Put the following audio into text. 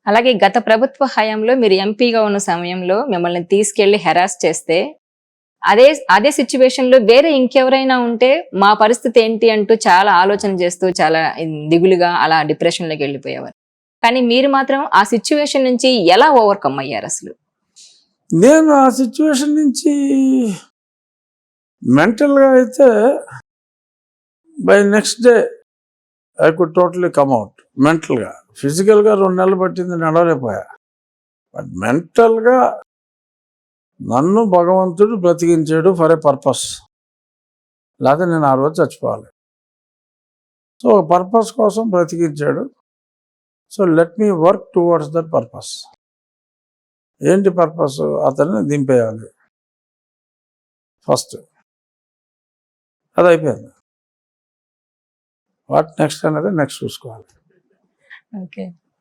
అలాగే గత ప్రభుత్వ హయాంలో మీరు ఎంపీగా ఉన్న సమయంలో మిమ్మల్ని తీసుకెళ్లి హెరాస్ చేస్తే అదే అదే సిచ్యువేషన్ లో వేరే ఇంకెవరైనా ఉంటే మా పరిస్థితి ఏంటి అంటూ చాలా ఆలోచన చేస్తూ చాలా దిగులుగా అలా డిప్రెషన్ లోకి వెళ్ళిపోయేవారు. కానీ మీరు మాత్రం ఆ సిచ్యువేషన్ నుంచి ఎలా ఓవర్కమ్ అయ్యారు అసలు? నేను ఆ సిచ్యువేషన్ నుంచి మెంటల్గా అయితే by next day I could totally come out. మెంటల్గా, ఫిజికల్గా 2 నెలలు పట్టింది, నడవలేకపోయా. బట్ మెంటల్గా నన్ను భగవంతుడు బ్రతికించాడు ఫర్ ఏ పర్పస్. లేకపోతే నేను ఆ రోజు చచ్చిపోవాలి. సో ఒక పర్పస్ కోసం బ్రతికించాడు. So let me work towards that purpose. ఏంటి పర్పస్? అతన్ని దింపేయాలి ఫస్ట్. అది అయిపోయింది. వాట్ నెక్స్ట్ అనేది నెక్స్ట్ చూసుకోవాలి. ఓకే.